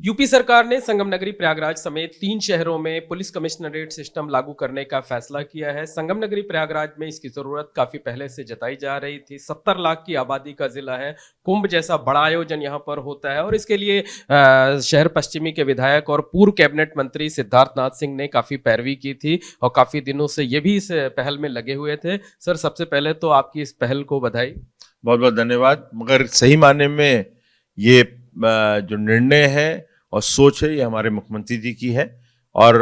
UP सरकार ने संगम नगरी प्रयागराज समेत 3 शहरों में पुलिस कमिश्नरेट सिस्टम लागू करने का फैसला किया है। संगम नगरी प्रयागराज में इसकी जरूरत काफी पहले से जताई जा रही थी। 70 लाख की आबादी का जिला है। कुंभ जैसा बड़ा आयोजन यहाँ पर होता है और इसके लिए शहर पश्चिमी के विधायक और पूर्व कैबिनेट मंत्री सिद्धार्थनाथ सिंह ने काफी पैरवी की थी और काफी दिनों से ये भी इस पहल में लगे हुए थे। सर, सबसे पहले तो आपकी इस पहल को बधाई। बहुत बहुत धन्यवाद। मगर सही मायने में ये जो निर्णय है और सोच है, ये हमारे मुख्यमंत्री जी की है। और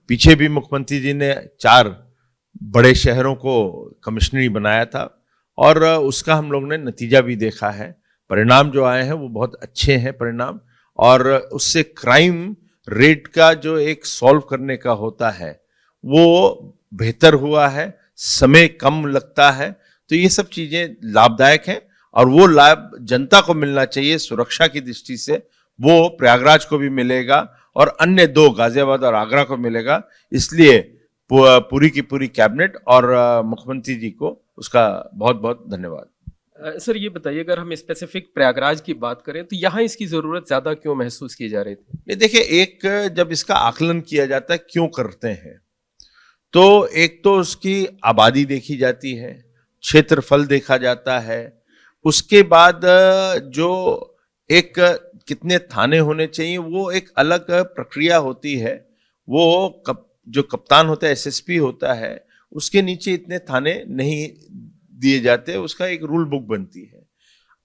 पीछे भी मुख्यमंत्री जी ने 4 बड़े शहरों को कमिश्नरी बनाया था और उसका हम लोग ने नतीजा भी देखा है। परिणाम जो आए हैं वो बहुत अच्छे हैं परिणाम, और उससे क्राइम रेट का जो एक सॉल्व करने का होता है वो बेहतर हुआ है, समय कम लगता है। तो ये सब चीजें लाभदायक हैं और वो लाभ जनता को मिलना चाहिए सुरक्षा की दृष्टि से। वो प्रयागराज को भी मिलेगा और अन्य 2 गाजियाबाद और आगरा को मिलेगा। इसलिए पूरी की पूरी कैबिनेट और मुख्यमंत्री जी को उसका बहुत बहुत धन्यवाद। सर, ये बताइए, अगर हम स्पेसिफिक प्रयागराज की बात करें तो यहाँ इसकी जरूरत ज्यादा क्यों महसूस की जा रही थी? ये देखिए, एक जब इसका आकलन किया जाता है क्यों करते हैं, तो एक तो उसकी आबादी देखी जाती है, क्षेत्रफल देखा जाता है, उसके बाद जो एक कितने थाने होने चाहिए वो एक अलग प्रक्रिया होती है। वो जो कप्तान होता है, एसएसपी होता है, उसके नीचे इतने थाने नहीं दिए जाते, उसका एक रूल बुक बनती है।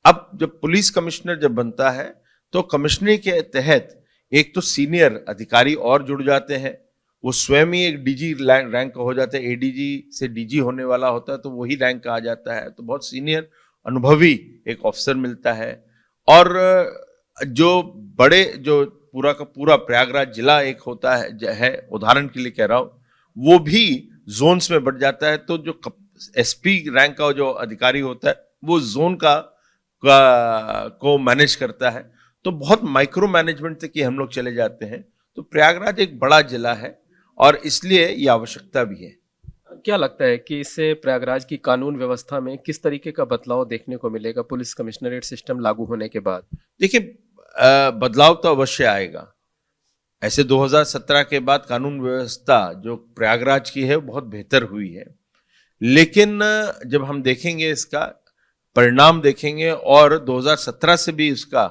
अब जब पुलिस कमिश्नर जब बनता है तो कमिश्नरी के तहत एक तो सीनियर अधिकारी और जुड़ जाते हैं, वो स्वयं ही एक डीजी रैंक का हो जाता है। एडीजी से डीजी होने वाला होता है तो वही रैंक का आ जाता है, तो बहुत सीनियर अनुभवी एक ऑफिसर मिलता है। और जो बड़े जो पूरा का पूरा प्रयागराज जिला एक होता है, उदाहरण के लिए कह रहा हूं, वो भी जोन्स में बढ़ जाता है। तो जो एसपी रैंक का जो अधिकारी होता है वो जोन को मैनेज करता है। तो बहुत माइक्रो मैनेजमेंट तक हम लोग चले जाते हैं। तो प्रयागराज एक बड़ा जिला है और इसलिए ये आवश्यकता भी है। क्या लगता है कि इससे प्रयागराज की कानून व्यवस्था में किस तरीके का बदलाव देखने को मिलेगा पुलिस कमिश्नरेट सिस्टम लागू होने के बाद? देखिए, बदलाव तो अवश्य आएगा। ऐसे 2017 के बाद कानून व्यवस्था जो प्रयागराज की है बहुत बेहतर हुई है, लेकिन जब हम देखेंगे इसका परिणाम देखेंगे और 2017 से भी इसका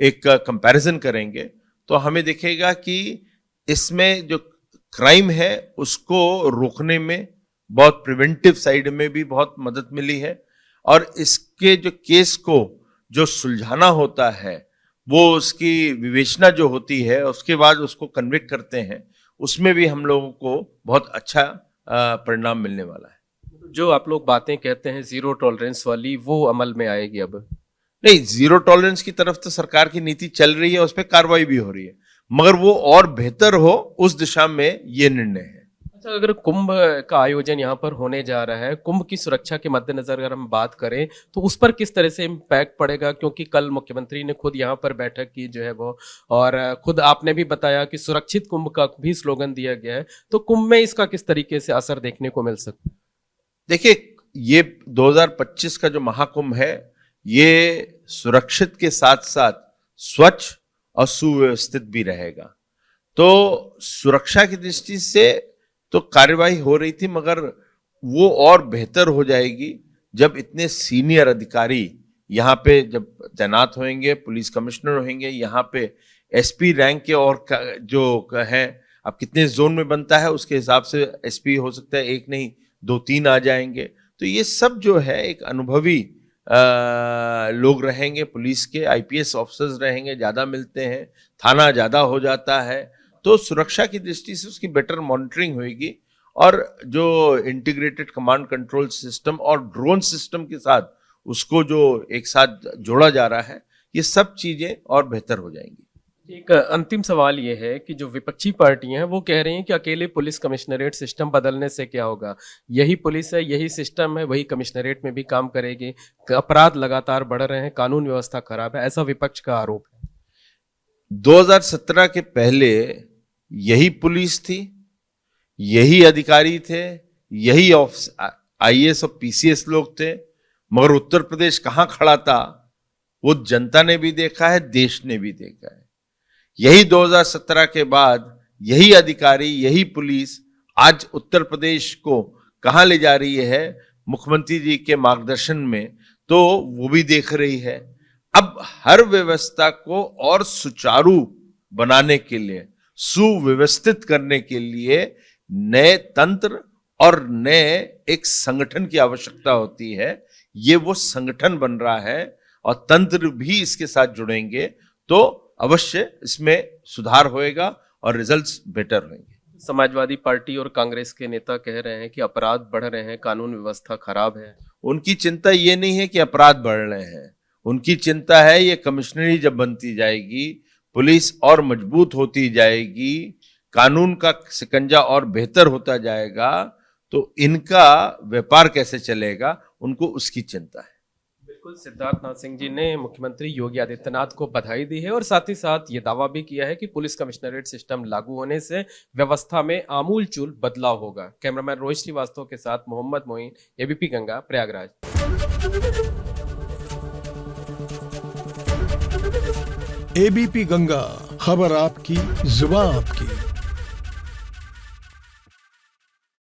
एक कंपैरिजन करेंगे तो हमें दिखेगा कि इसमें जो क्राइम है उसको रोकने में, बहुत प्रिवेंटिव साइड में भी बहुत मदद मिली है। और इसके जो केस को जो सुलझाना होता है, वो उसकी विवेचना जो होती है उसके बाद उसको कन्विक्ट करते हैं, उसमें भी हम लोगों को बहुत अच्छा परिणाम मिलने वाला है। जो आप लोग बातें कहते हैं जीरो टॉलरेंस वाली, वो अमल में आएगी अब? नहीं, जीरो टॉलरेंस की तरफ तो सरकार की नीति चल रही है, उस पर कार्रवाई भी हो रही है, मगर वो और बेहतर हो उस दिशा में ये निर्णय है। अच्छा, अगर कुंभ का आयोजन यहाँ पर होने जा रहा है, कुंभ की सुरक्षा के मद्देनजर अगर हम बात करें तो उस पर किस तरह से इम्पैक्ट पड़ेगा? क्योंकि कल मुख्यमंत्री ने खुद यहाँ पर बैठक की जो है वो, और खुद आपने भी बताया कि सुरक्षित कुंभ का भी स्लोगन दिया गया है। तो कुंभ में इसका किस तरीके से असर देखने को मिल सकता है? देखिए, ये 2025 का जो महाकुंभ है ये सुरक्षित के साथ साथ स्वच्छ और सुव्यवस्थित भी रहेगा। तो सुरक्षा की दृष्टि से तो कार्यवाही हो रही थी, मगर वो और बेहतर हो जाएगी जब इतने सीनियर अधिकारी यहाँ पे जब तैनात होंगे, पुलिस कमिश्नर होंगे, यहाँ पे एसपी रैंक के और जो है, अब कितने जोन में बनता है उसके हिसाब से एसपी हो सकता है, 1 नहीं 2-3 आ जाएंगे। तो ये सब जो है एक अनुभवी लोग रहेंगे, पुलिस के आईपीएस ऑफिसर्स रहेंगे, ज्यादा मिलते हैं, थाना ज्यादा हो जाता है, तो सुरक्षा की दृष्टि से उसकी बेटर मॉनिटरिंग होगी। और जो इंटीग्रेटेड कमांड कंट्रोल सिस्टम और ड्रोन सिस्टम के साथ उसको जो एक साथ जोड़ा जा रहा है, ये सब चीजें और बेहतर हो जाएंगी। एक अंतिम सवाल ये है कि जो विपक्षी पार्टियां हैं वो कह रही हैं कि अकेले पुलिस कमिश्नरेट सिस्टम बदलने से क्या होगा? यही पुलिस है, यही सिस्टम है, वही कमिश्नरेट में भी काम करेगी। अपराध लगातार बढ़ रहे हैं, कानून व्यवस्था खराब है, ऐसा विपक्ष का आरोप है। 2017 के पहले यही पुलिस थी, यही अधिकारी थे, यही आईएएस और पीसीएस लोग थे, मगर उत्तर प्रदेश कहां खड़ा था वो जनता ने भी देखा है, देश ने भी देखा है। यही 2017 के बाद यही अधिकारी, यही पुलिस आज उत्तर प्रदेश को कहां ले जा रही है मुख्यमंत्री जी के मार्गदर्शन में, तो वो भी देख रही है। अब हर व्यवस्था को और सुचारू बनाने के लिए, सुव्यवस्थित करने के लिए नए तंत्र और नए एक संगठन की आवश्यकता होती है। ये वो संगठन बन रहा है और तंत्र भी इसके साथ जुड़ेंगे तो अवश्य इसमें सुधार होएगा और रिजल्ट्स बेटर होंगे। समाजवादी पार्टी और कांग्रेस के नेता कह रहे हैं कि अपराध बढ़ रहे हैं, कानून व्यवस्था खराब है। उनकी चिंता ये नहीं है कि अपराध बढ़ रहे हैं, उनकी चिंता है ये कमिश्नरी जब बनती जाएगी, पुलिस और मजबूत होती जाएगी, कानून का शिकंजा और बेहतर होता जाएगा, तो इनका व्यापार कैसे चलेगा, उनको उसकी चिंता है। बिल्कुल, सिद्धार्थनाथ सिंह जी ने मुख्यमंत्री योगी आदित्यनाथ को बधाई दी है और साथ ही साथ ये दावा भी किया है कि पुलिस कमिश्नरेट सिस्टम लागू होने से व्यवस्था में आमूलचूल बदलाव होगा। कैमरामैन रोहित श्रीवास्तव के साथ मोहम्मद मोइन, एबीपी गंगा, प्रयागराज। एबीपी गंगा, खबर आपकी, जुबान आपकी।